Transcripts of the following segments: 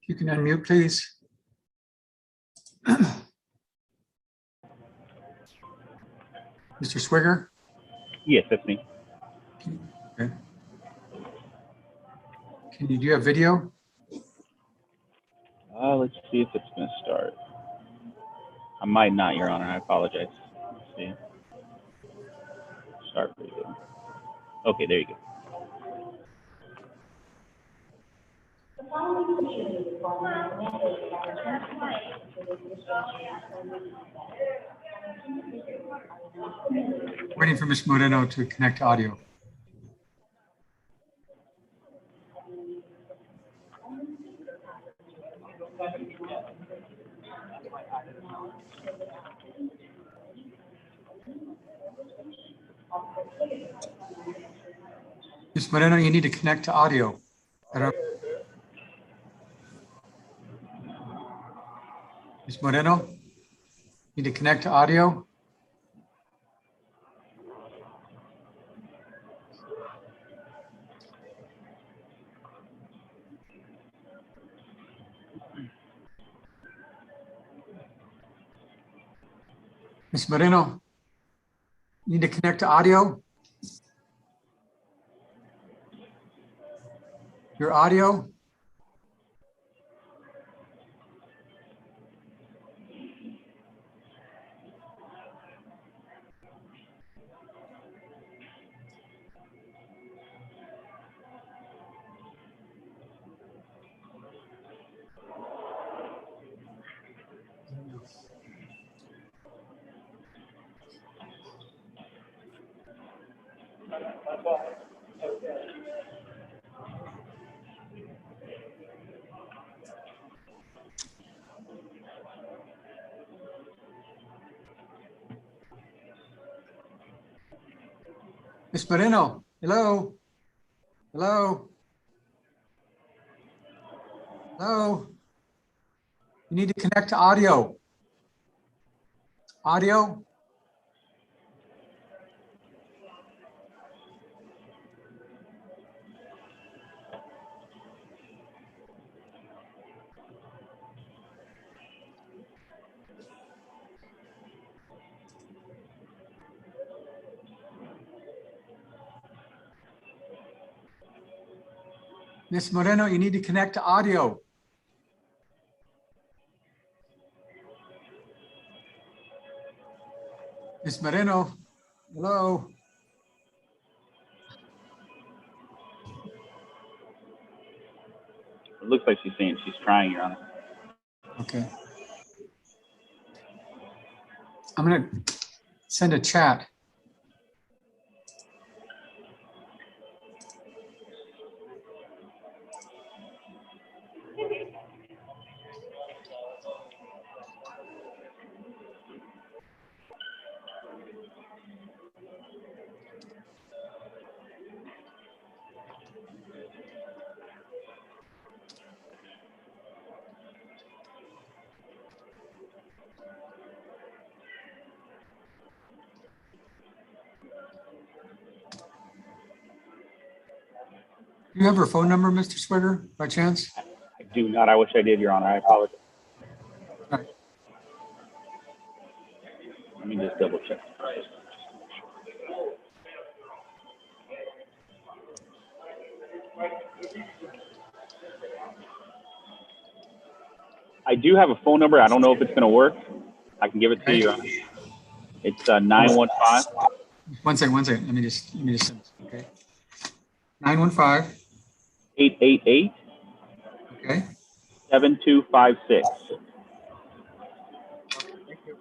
You can unmute, please. Mr. Swigger? Yes, that's me. Okay. Do you have video? Let's see if it's going to start. I might not, Your Honor. I apologize. Let's see. Start video. Okay, there you go. Waiting for Ms. Moreno to connect to audio. Ms. Moreno, you need to connect to audio. Ms. Moreno, need to connect to audio. Ms. Moreno, need to connect to audio. Your audio. Ms. Moreno, hello? Hello? Hello? You need to connect to audio. Audio? Ms. Moreno, you need to connect to audio. Ms. Moreno, hello? It looks like she's saying she's trying, Your Honor. Okay. I'm going to send a chat. Do you have her phone number, Mr. Swigger, by chance? I do not. I wish I did, Your Honor. I apologize. All right. Let me just double check. I do have a phone number. I don't know if it's going to work. I can give it to you, Your Honor. It's 915. One second. Let me just send this. Okay. 915. 888. Okay. 7256. Thank you.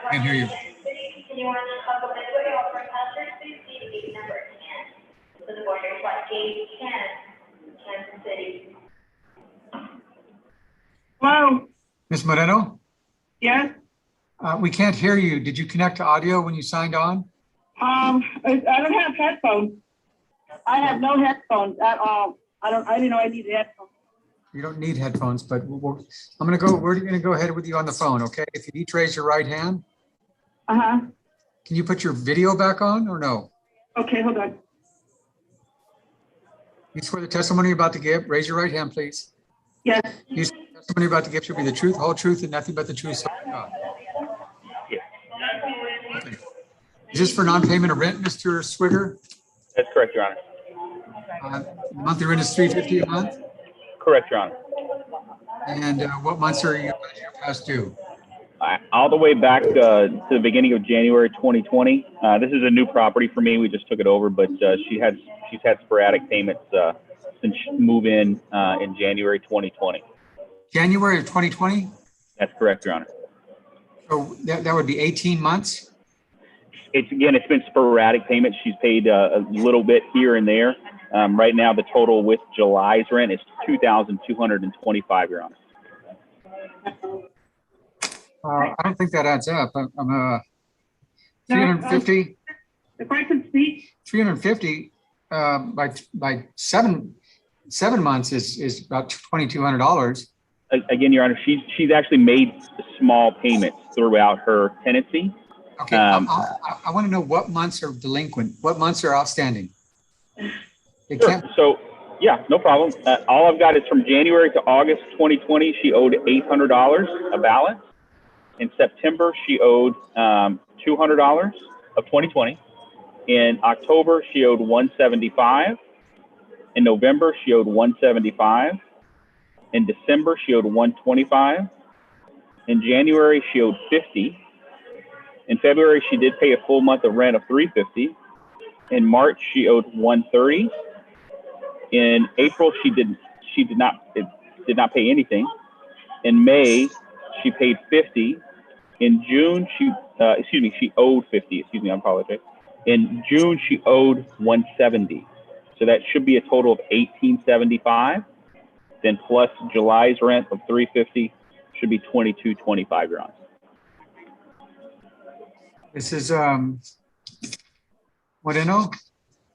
I can hear you. Hello, Ms. Moreno, yes, we can't hear you. Did you connect to audio when you signed on? I don't have headphones. I have no headphones at all. I didn't know I needed headphones. You don't need headphones, but we're going to go ahead with you on the phone, okay? If you each raise your right hand, Uh-huh, can you put your video back on or no? okay, hold on. You swear the testimony you're about to give, raise your right hand, please. Yes, You swear the testimony you're about to give should be the truth, whole truth, and nothing but the truth. So help you God. Okay. Is this for non-payment of rent, Mr. Swigger? That's correct, Your Honor. Monthly rent is $350 a month? Correct, Your Honor. And what months are you past due? All the way back to the beginning of January 2020. This is a new property for me. We just took it over, but she's had sporadic payments since move-in in January 2020. January of 2020? That's correct, Your Honor. So that would be 18 months? It's been sporadic payments. She's paid a little bit here and there. Right now, the total with July's rent is $2,225, Your Honor. I don't think that adds up. I'm 350, if I could speak, 350 by seven months is about $2,200. Again, Your Honor, she's actually made small payments throughout her tenancy. Okay, I want to know what months are delinquent, what months are outstanding. It Sure. So, yeah, no problem. All I've got is from January to August 2020, she owed $800 a balance. In September, she owed $200 of 2020. In October, she owed $175. In November, she owed $175. In December, she owed $125. In January, she owed $50. In February, she did pay a full month of rent of $350. In March, she owed $130. In April, she did not pay anything. In May, she paid $50. In June, she owed $50. Excuse me, I apologize. In June, she owed $170. So that should be a total of $1,875. Then plus July's rent of $350 should be $2,225, Your Honor. This is Moreno.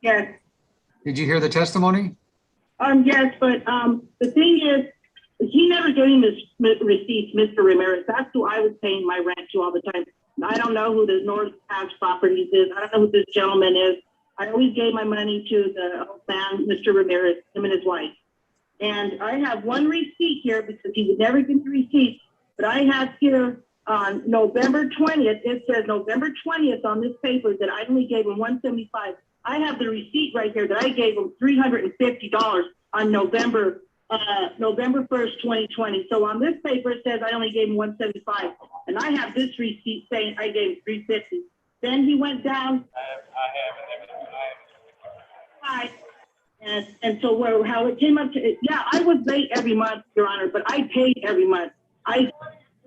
yes, Did you hear the testimony? yes, but the thing is, he never gave me this receipt, Mr. Ramirez. That's who I was paying my rent to all the time. I don't know who the North Tax Properties is. I don't know who this gentleman is. I always gave my money to the old man, Mr. Ramirez, him and his wife. And I have one receipt here because he would never give me receipts, but I have here on November 20th, it says November 20th on this paper that I only gave him $175. I have the receipt right here that I gave him $350 on November 1st, 2020. So on this paper, it says I only gave him $175. And I have this receipt saying I gave him $350. Then he went down. Hi. And so how it came up to, yeah, I was late every month, Your Honor, but I paid every month. I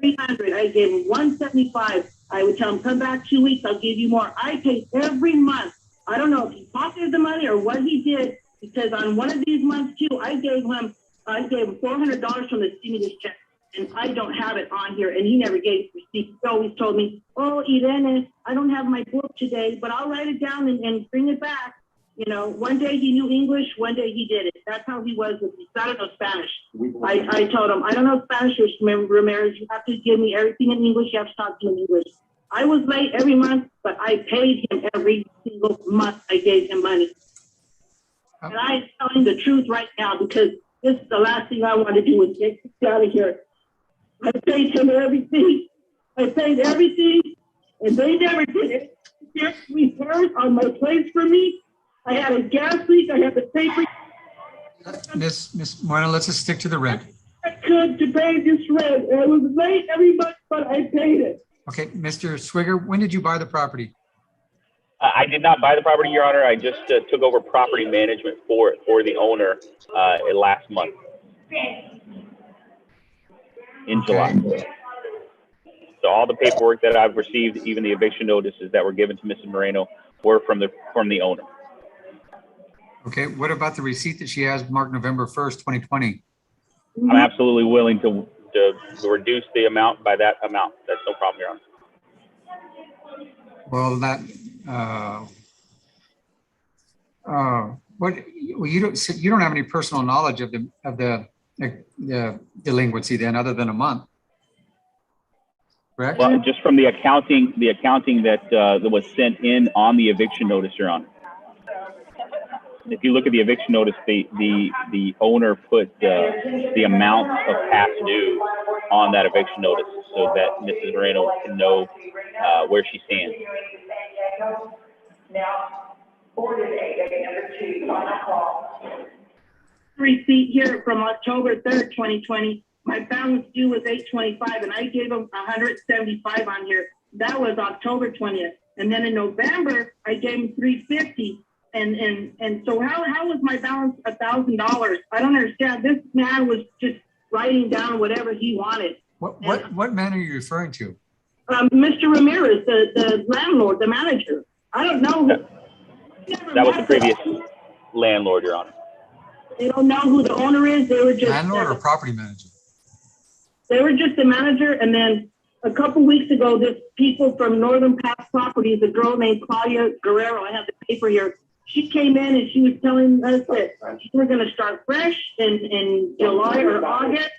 $300. I gave him $175. I would tell him, come back 2 weeks, I'll give you more. I paid every month. I don't know if he pocketed the money or what he did, because on one of these months too, I gave him $400 from the stimulus check, and I don't have it on here, and he never gave receipt. He always told me, oh, Irene, I don't have my book today, but I'll write it down and bring it back. You know, one day he knew English, one day he didn't. That's how he was with me. I don't know Spanish. I told him, I don't know Spanish, Ramirez. You have to give me everything in English. You have to talk to me in English. I was late every month, but I paid him every single month. I gave him money. And I'm telling the truth right now because this is the last thing I want to do is get out of here. I paid him everything. I paid everything, and they never did it. They repairs on my place for me. I had a gas leak. I had to pay for. Miss Moreno, let's just stick to the rent. I could to pay this rent. I was late every month, but I paid it. Okay, Mr. Swigger, when did you buy the property? I did not buy the property, Your Honor. I just took over property management for the owner last month in July. So all the paperwork that I've received, even the eviction notices that were given to Mrs. Moreno, were from the owner. Okay, what about the receipt that she has marked November 1st, 2020? I'm absolutely willing reduce the amount by that amount. That's no problem, Your Honor. Well, that, what, well, you don't have any personal knowledge of the delinquency then, other than a month. Correct? Well, just from the accounting that was sent in on the eviction notice, Your Honor. If you look at the eviction notice, the owner put the amount of past due on that eviction notice so that Mrs. Moreno can know where she stands. Receipt here from October 3rd, 2020. My balance due was $825, and I gave him $175 on here. That was October 20th. And then in November, I gave him $350. And so how was my balance $1,000? I don't understand. This man was just writing down whatever he wanted. What man are you referring to? Mr. Ramirez, the landlord, the manager. I don't know. That was the previous landlord, Your Honor. They don't know who the owner is. They were just Landlord or property manager? They were just the manager. And then a couple weeks ago, this people from Northern Pass Properties, a girl named Claudia Guerrero, I have the paper here. She came in and she was telling us that we're going to start fresh in July or August.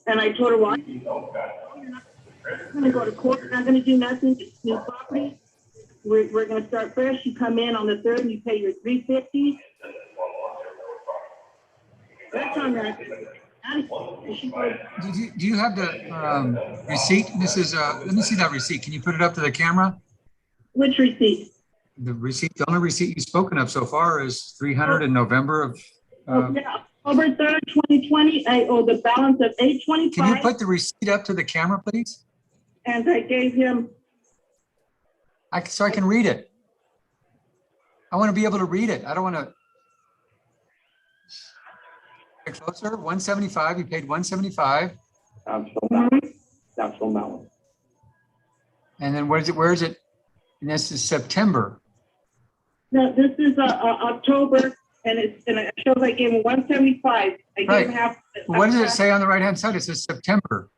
And I told her, well, I'm going to go to court. I'm not going to do nothing. It's new property. We're going to start fresh. You come in on the 3rd and you pay your $350. That's on that. Do you have the receipt, Mrs. Let me see that receipt. Can you put it up to the camera? Which receipt? The receipt, the only receipt you've spoken of so far is 300 in November of. Yeah, October 3rd, 2020. I owe the balance of $825. Can you put the receipt up to the camera, please? And I gave him. So I can read it. I want to be able to read it. I don't want to. Closer, 175. You paid 175. That's from Melon. And then where is it? And this is September. No, this is October, and it shows I gave him 175. I gave Right. him half. What does it say on the right-hand side? It says September.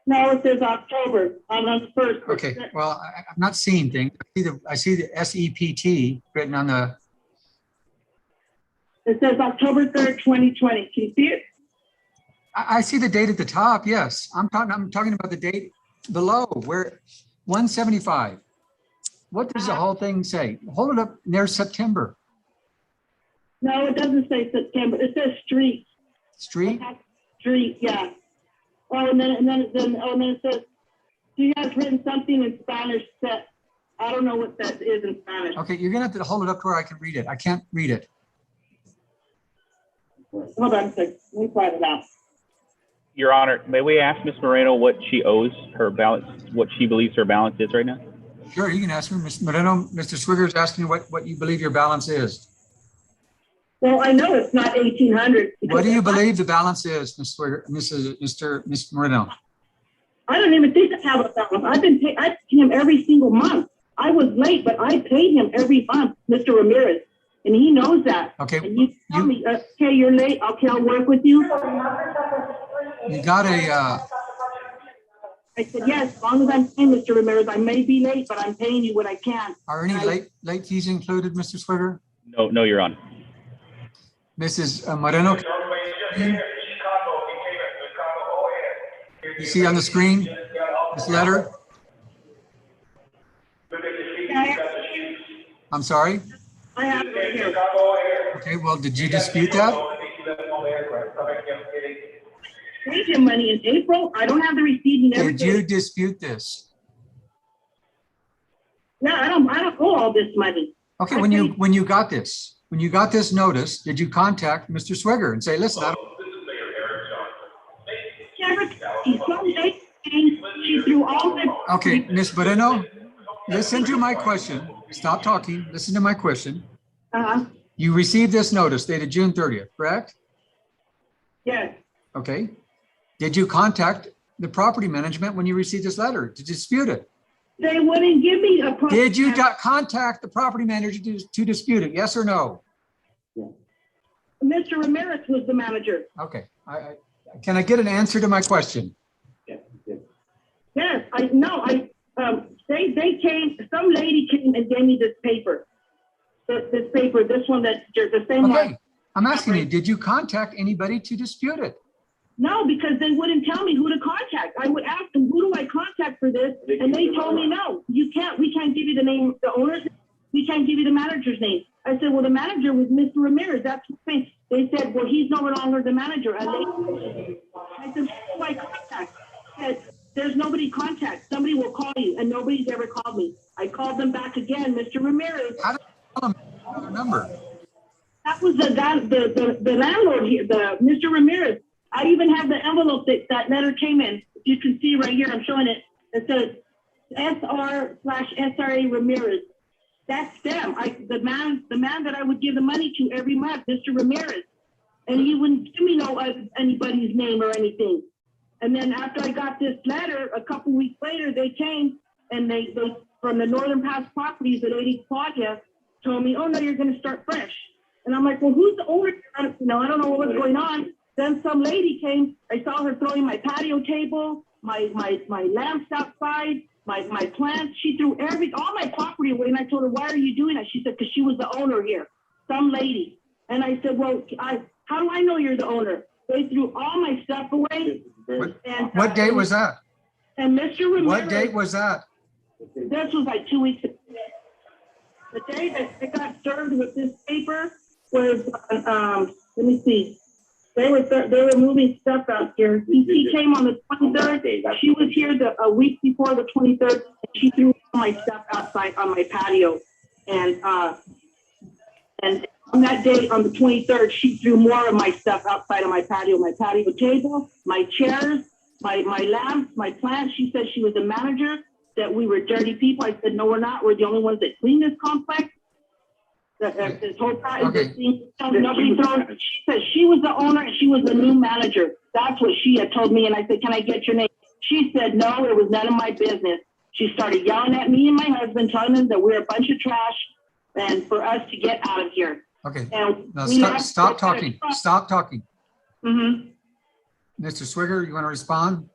No, it says October on the 1st. Okay, well, I'm not seeing things. I see the SEPT written on the. It says October 3rd, 2020. Can you see it? I see the date at the top. Yes, I'm talking about the date below where 175. What does the whole thing say? Hold it up. There's September. No, it doesn't say September. It says street. Street. Street, yeah. Oh, and then it says, he has written something in Spanish that I don't know what that is in Spanish. Okay, you're gonna have to hold it up to where I can read it. I can't read it. Hold on a second. Let me find it out. Your Honor, may we ask Ms. Moreno what she owes her balance, what she believes her balance is right now? Sure, you can ask me, Ms. Moreno. Mr. Swigger is asking what you believe your balance is. Well, I know it's not 1,800. What do you believe the balance is, Ms. Swigger, Ms. Moreno? I don't even think I have a balance. I pay him every single month. I was late, but I paid him every month, Mr. Ramirez, and he knows that. Okay. And you tell me, okay, you're late. Okay, I'll work with you. You got a. I said, yes, as long as I'm paying Mr. Ramirez, I may be late, but I'm paying you what I can. Are any late fees included, Mr. Swigger? No, Your Honor. Mrs. Moreno, you see on the screen this letter? I'm sorry? I have it right here. Okay, well, did you dispute that? I paid him money in April. I don't have the receipt. He never Did you did. dispute this? No, I don't owe all this money. Okay, when you got this notice, did you contact Mr. Swigger and say, listen, I don't. She threw all the. Okay, Ms. Moreno, listen to my question. Stop talking. Listen to my question. You received this notice dated June 30th, correct? Yes. Okay. Did you contact the property management when you received this letter to dispute it? They wouldn't give me a. Did you contact the property manager to dispute it? Yes or no? Mr. Ramirez was the manager. Okay. Can I get an answer to my question? Yes, they came, some lady came and gave me this paper. This paper, this one that, the same one. Okay, I'm asking you, did you contact anybody to dispute it? No, because they wouldn't tell me who to contact. I would ask them, who do I contact for this? And they told me, no, we can't give you the name, the owner's, we can't give you the manager's name. I said, well, the manager was Mr. Ramirez. That's what they said, well, he's no longer the manager. And I said, who do I contact? I said, there's nobody contact. Somebody will call you, and nobody's ever called me. I called them back again, Mr. Ramirez. How did you tell them the number? That was the landlord here, Mr. Ramirez. I even have the envelope that letter came in. You can see right here, I'm showing it. It says SR/SRA Ramirez. That's them. The man that I would give the money to every month, Mr. Ramirez. And he wouldn't give me anybody's name or anything. And then after I got this letter, a couple weeks later, they came and they from the Northern Pass Properties, the lady Claudia, told me, oh no, you're going to start fresh. And I'm like, well, who's the owner? I don't know what was going on. Then some lady came. I saw her throwing my patio table, my lamps outside, my plants. She threw all my property away. And I told her, why are you doing that? She said, because she was the owner here, some lady. And I said, well, how do I know you're the owner? They threw all my stuff away. What date was that? And Mr. Ramirez. What date was that? This was like 2 weeks ago. The day that I got served with this paper was, let me see. They were moving stuff out here. She came on the 23rd. She was here a week before the 23rd. And she threw all my stuff outside on my patio. And on that day, on the 23rd, she threw more of my stuff outside of my patio table, my chairs, my lamps, my plants. She said she was the manager, that we were dirty people. I said, no, we're not. We're the only ones that clean this complex. This whole time, Okay. Nobody throws. She said she was the owner and she was the new manager. That's what she had told me. And I said, can I get your name? She said, no, it was none of my business. She started yelling at me and my husband, telling them that we're a bunch of trash and for us to get out of here. Okay, And now stop talking. Stop talking. Mm-hmm. Mr. Swigger, you want to respond?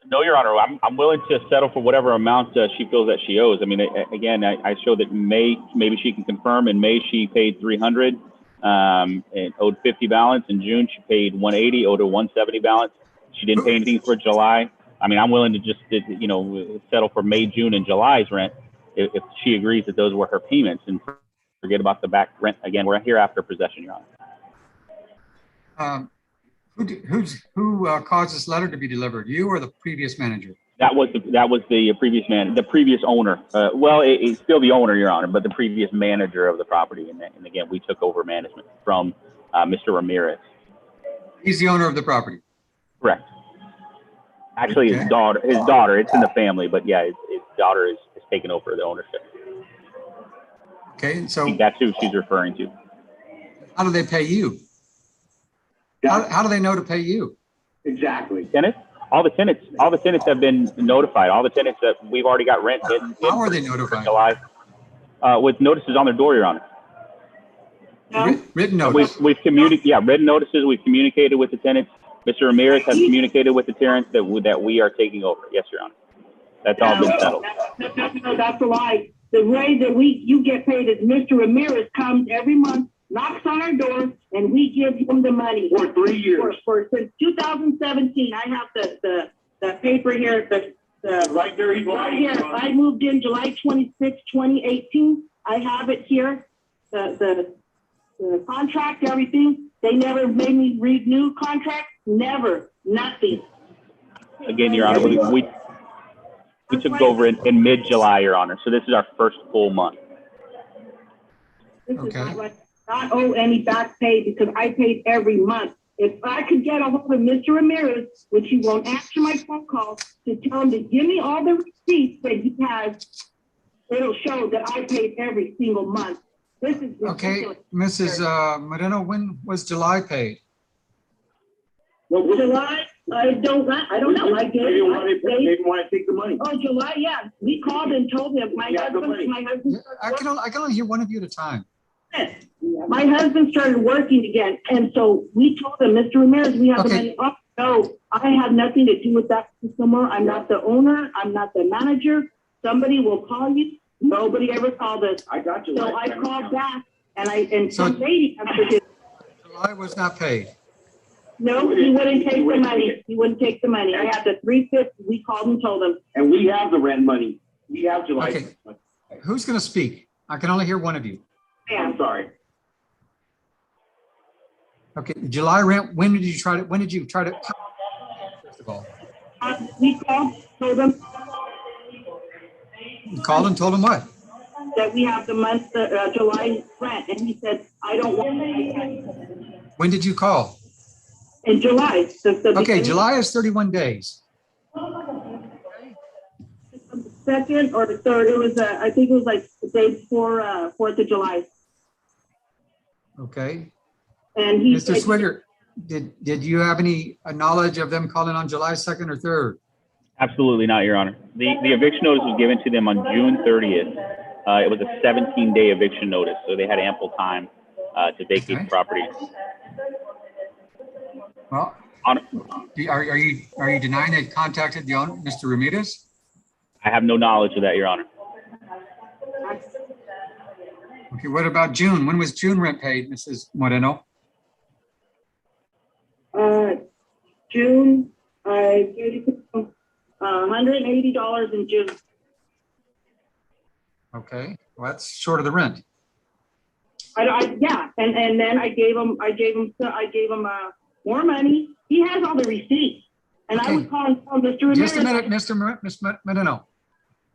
No, Your Honor, I'm willing to settle for whatever amount she feels that she owes. I mean, again, I showed that in May, maybe she can confirm, in May she paid $300 and owed $50 balance. In June, she paid $180, owed a $170 balance. She didn't pay anything for July. I mean, I'm willing to just, settle for May, June, and July's rent if she agrees that those were her payments, and forget about the back rent. Again, we're here after possession, Your Honor. Who caused this letter to be delivered? You or the previous manager? That was the previous the previous owner. It's still the owner, Your Honor, but the previous manager of the property. And again, we took over management from Mr. Ramirez. He's the owner of the property. Correct. Actually, Okay. his daughter, it's in the family, but yeah, his daughter is taking over the ownership. Okay, I so think that's who she's referring to. how do they pay you? How do they know to pay you? Exactly. Tenants? All the tenants have been notified. All the tenants that we've already got rent in. How are they for notified? July, with notices on their door, Your Honor. Written notice. We've communicated, written notices. We've communicated with the tenants. Mr. Ramirez has communicated with the tenants that we are taking over. Yes, Your Honor. That's all been settled. No, that's a lie. The way that you get paid is Mr. Ramirez comes every month, knocks on our door, and we give him the money. For 3 years. Since 2017, I have the paper here, Right there, he's right here. I moved in July 26, 2018. I have it here, the contract, everything. They never made me read new contract, never, nothing. Again, Your Honor, we took over in mid-July, Your Honor. So this is our first full month. This is Okay. not right. Not owe any back pay because I paid every month. If I could get a hold of Mr. Ramirez, which he won't answer my phone call, to tell him to give me all the receipts that he has, it'll show that I paid every single month. This is Okay, ridiculous. Mrs. Moreno, when was July paid? July, I don't know. I They didn't want to take the money. Oh, July, yeah. We called and told him. My Yeah, the husband. money. I can only hear one of you at a time. My husband started working again, and so we told him, Mr. Ramirez, we have the Okay. money. Oh, no, I have nothing to do with that no more. I'm not the owner. I'm not the manager. Somebody will call you. Nobody ever called us. I got you. So I called back, and So- some lady answered it. July was not paid. No, he wouldn't take the money. He wouldn't take the money. I had the 350. We called and told him. And we have the rent money. We have July. Okay. Who's going to speak? I can only hear one of you. I'm sorry. Okay, July rent, when did you try to, first of all, We called, told them you called and told him what? that we have the month, July rent, and he said, I don't want it. When did you call? In July. Okay, July is 31 days. Second or the third, it was, I think it was like the day before, 4th of July. Okay, And he Mr. said, Swigert, did you have any knowledge of them calling on July 2nd or 3rd? Absolutely not, Your Honor. The eviction notice was given to them on June 30th. It was a 17-day eviction notice, so they had ample time to vacate Okay. the property. Well, On, are you denying they contacted the owner, Mr. Ramirez? I have no knowledge of that, Your Honor. Okay, what about June? When was June rent paid, Mrs. Moreno? June, I gave him $180 in June. Okay, well, that's short of the rent. Yeah, and then I gave him more money. He has all the receipts. And I was Okay. calling Mr. Ramirez. Just a minute, Ms. Moreno.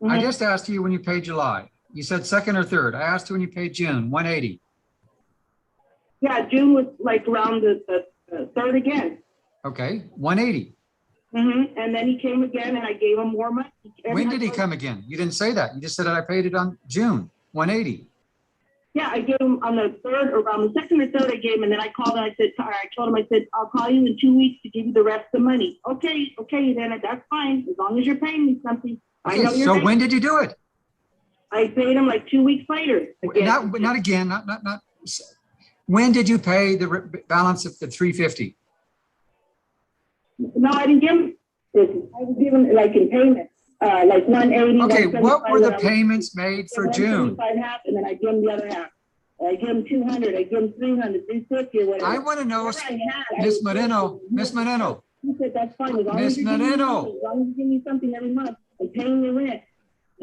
I Mhm. just asked you when you paid July. You said 2nd or 3rd. I asked you when you paid June, 180. Yeah, June was like around the third again. Okay, 180. And then he came again and I gave him more money. And When I did he told- come again? You didn't say that. You just said I paid it on June, 180. Yeah, I gave him on the third or on the second or third I gave him, and then I called and I said, I told him, I said, I'll call you in 2 weeks to give you the rest of the money. Okay, then that's fine, as long as you're paying me something. I Okay, know you're so paying. when did you do it? I paid him like 2 weeks later. again. Not again, not. When did you pay the balance of the 350? No, I didn't give him this. I was giving like in payments, like 180. Okay, what were the 175, payments made for June? 175 half, and then I give him the other half. I give him 200, I give him 300, 350 or whatever. I want to know, Whatever I had, I Miss was Moreno, giving him. Miss Moreno, He said, that's fine, as long Miss as you give me Moreno. money, as long as you give me something every month and paying the rent,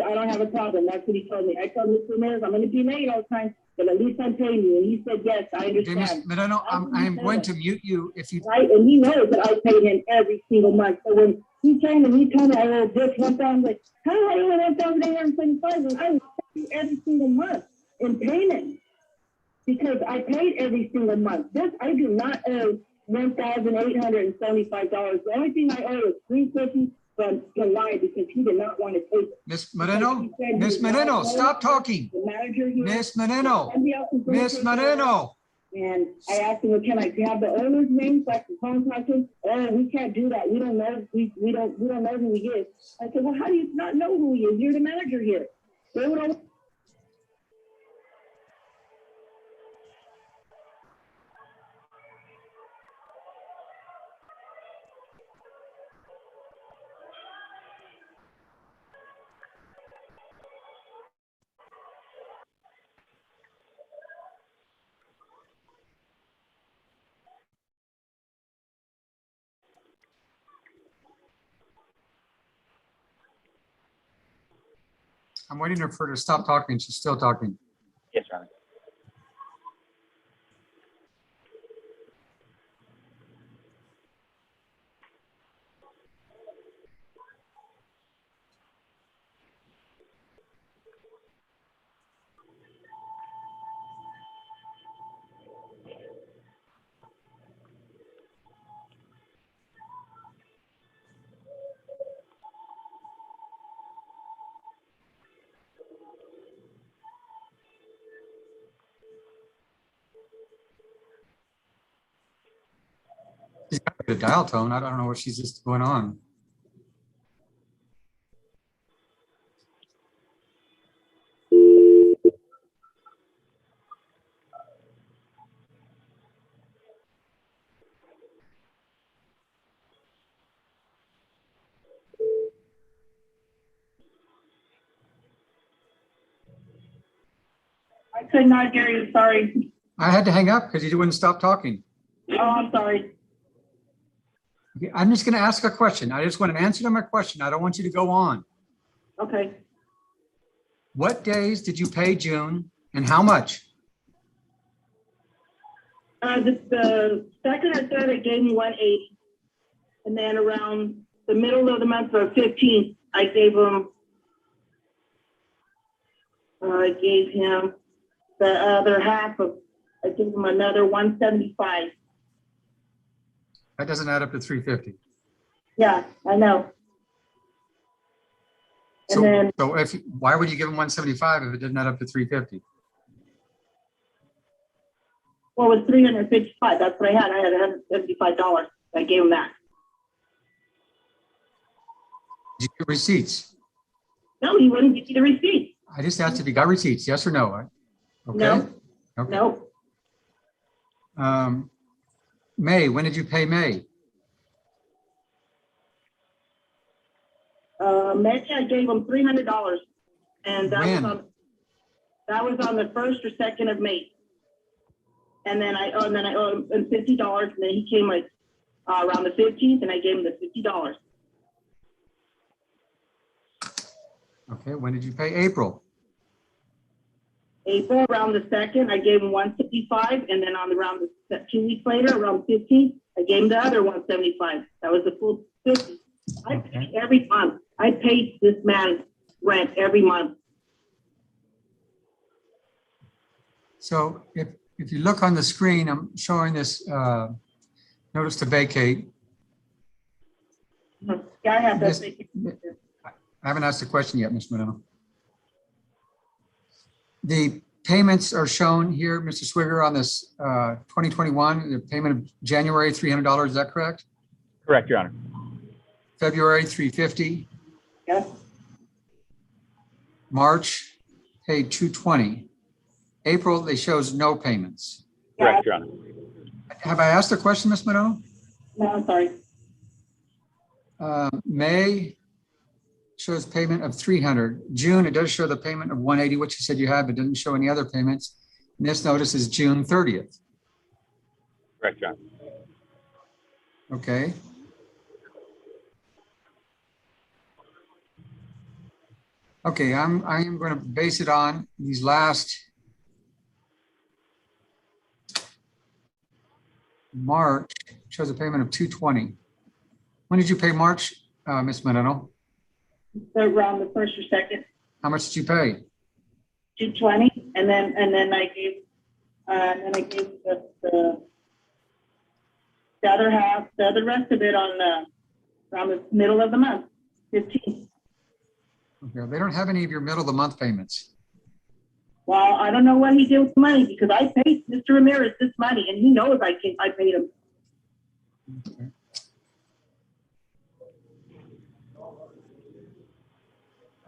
I don't have a problem. That's what he told me. I told Mr. Ramirez, I'm gonna be late all the time, but at least I'm paying you. And he said, yes, I okay, Miss understand. Moreno, I am going to mute you if you, Right? And he knows that I pay him every single month. So when he came and he told me I owe this 1,000, like, how do I owe 1,875? And I pay you every single month in payment because I paid every single month. This, I do not owe $1,875. The only thing I owe is $350 from July because he did not want to take it. Miss Moreno, Miss Moreno, stop talking. The manager here. Miss Moreno, somebody else is gonna Miss take it over. Moreno. And I asked him, well, can I have the owner's name so I can contact him? Oh, we can't do that. We don't know. We don't know who he is. I said, well, how do you not know who he is? You're the manager here. They would all. I'm waiting for her to stop talking. She's still talking. Yes, Your Honor. She's got a dial tone. I don't know what she's just going on. I could not hear you, sorry. I had to hang up because you wouldn't stop talking. Oh, I'm sorry. Okay, I'm just going to ask a question. I just want an answer to my question. I don't want you to go on. Okay. What days did you pay June and how much? The second or third, I gave him 180. And then around the middle of the month, or 15th, I gave him the other half of, I gave him another 175. That doesn't add up to 350. Yeah, I know. And then, So why would you give him 175 if it didn't add up to 350? well, it was 355. That's what I had. I had $175. I gave him that. Did you get receipts? No, he wouldn't give me the receipt. I just asked if you got receipts, yes or no? Okay. No. Okay. No. May, when did you pay May? May, I gave him $300, and that When? was on the 1st or 2nd of May. And then I owed him $50, and then he came like around the 15th, and I gave him the $50. Okay, when did you pay April? April, around the 2nd, I gave him 155, and then around the 2 weeks later, around the 15th, I gave him the other 175. That was the full 50. I paid every month. I paid this man rent every month. So if you look on the screen, I'm showing this notice to vacate. Yeah, I have Yes. that. I haven't asked the question yet, Ms. Moreno. The payments are shown here, Mr. Swigger, on this 2021, the payment of January, $300, is that correct? Correct, Your Honor. February, $350. Yes. March, paid $220. April, they shows no payments. Correct, Your Honor. Have I asked a question, Ms. Moreno? No, I'm sorry. May shows payment of $300. June, it does show the payment of $180, which you said you had, but doesn't show any other payments. And this notice is June 30th. Correct, Your Honor. Okay. Okay, I am going to base it on these last March shows a payment of $220. When did you pay March, Ms. Moreno? So around the 1st or 2nd, How much did you pay? 220, and then I gave the other half, the rest of it on around the middle of the month, 15. Okay, they don't have any of your middle of the month payments. Well, I don't know what he did with the money because I paid Mr. Ramirez this money, and he knows I paid him. Okay.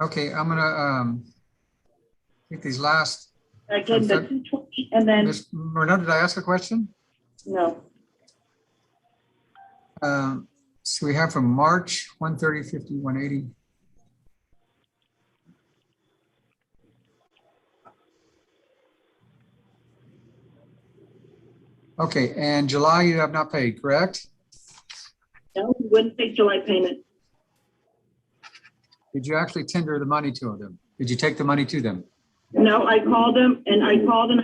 Okay, I'm gonna take these last. I gave him the 220, and then Ms. Moreno, did I ask a question? no. So we have from March, 130, 50, 180. Okay, and July you have not paid, correct? No, he wouldn't take July payment. Did you actually tender the money to them? Did you take the money to them? No, I called him and I told him,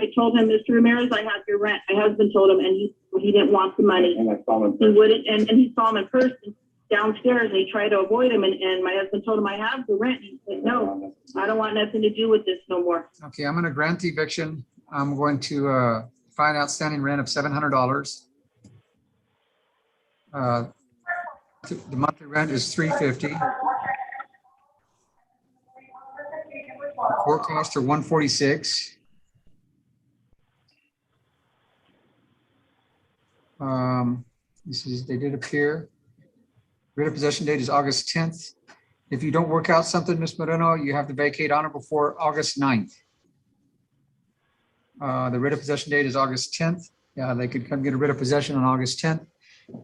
Mr. Ramirez, I have your rent. My husband told him, and he didn't want the money. And I saw him. He wouldn't, and he saw him in person downstairs, and he tried to avoid him, and my husband told him, I have the rent. He said, no, I don't want nothing to do with this no more. Okay, I'm going to grant the eviction. I'm going to fine outstanding rent of $700. The monthly rent is $350. Court costs are $146. They did appear. Writ of possession date is August 10th. If you don't work out something, Ms. Moreno, you have to vacate on or before August 9th. The writ of possession date is August 10th. Yeah, they could come get a writ of possession on August 10th.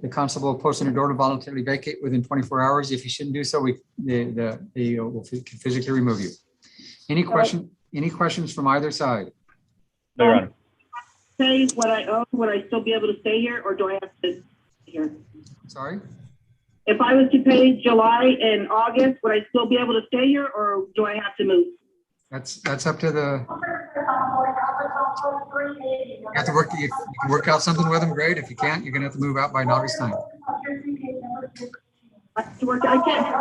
The constable will post on your door to voluntarily vacate within 24 hours. If you shouldn't do so, they will physically remove you. Any questions from either side? No, Your Honor. Say what I owe, would I still be able to stay here, or do I have to stay here? Sorry? If I was to pay July and August, would I still be able to stay here, or do I have to move? That's up to the. You have to work, if you can work out something with them, great. If you can't, you're gonna have to move out by August 9th. I have to work, I can't.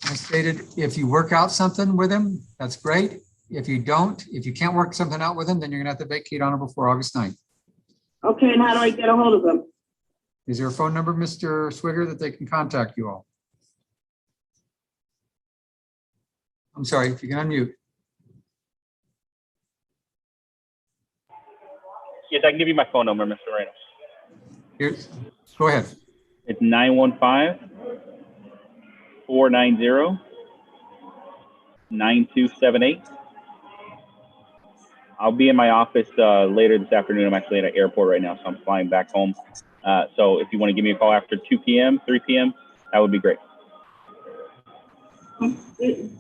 I stated, if you work out something with him, that's great. If you don't, if you can't work something out with him, then you're gonna have to vacate on or before August 9th. Okay, and how do I get a hold of them? Is there a phone number, Mr. Swigger, that they can contact you all? I'm sorry, if you can unmute. Yes, I can give you my phone number, Mr. Moreno. Here, go ahead. It's 915-490-9278. I'll be in my office later this afternoon. I'm actually at an airport right now, so I'm flying back home. So if you want to give me a call after 2 p.m., 3 p.m., that would be great. Do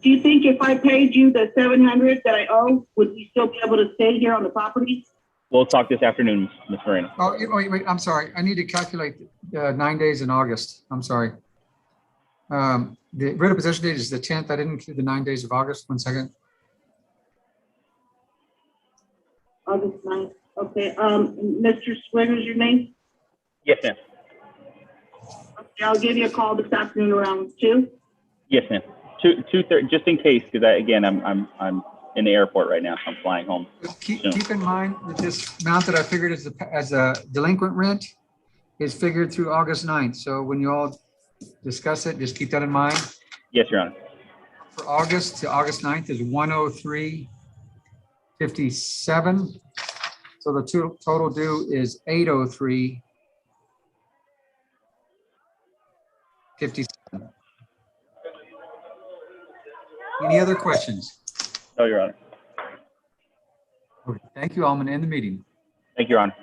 you think if I paid you the $700 that I owe, would you still be able to stay here on the property? We'll talk this afternoon, Ms. Moreno. Oh, wait, I'm sorry. I need to calculate 9 days in August. I'm sorry. The writ of possession date is the 10th. I didn't include the 9 days of August. 1 second. August 9th. Okay, Mr. Swigger's your name? Yes, ma'am. Okay, I'll give you a call this afternoon around 2. Yes, ma'am. 2:30, just in case, because I'm in the airport right now. So I'm flying home. Keep in mind that this amount that I figured as a delinquent rent is figured through August 9th. So when you all discuss it, just keep that in mind. Yes, Your Honor. For August to August 9th is 103.57. So the total due is 803.57. Any other questions? No, Your Honor. Okay, thank you. I'm going to end the meeting. Thank you, Your Honor.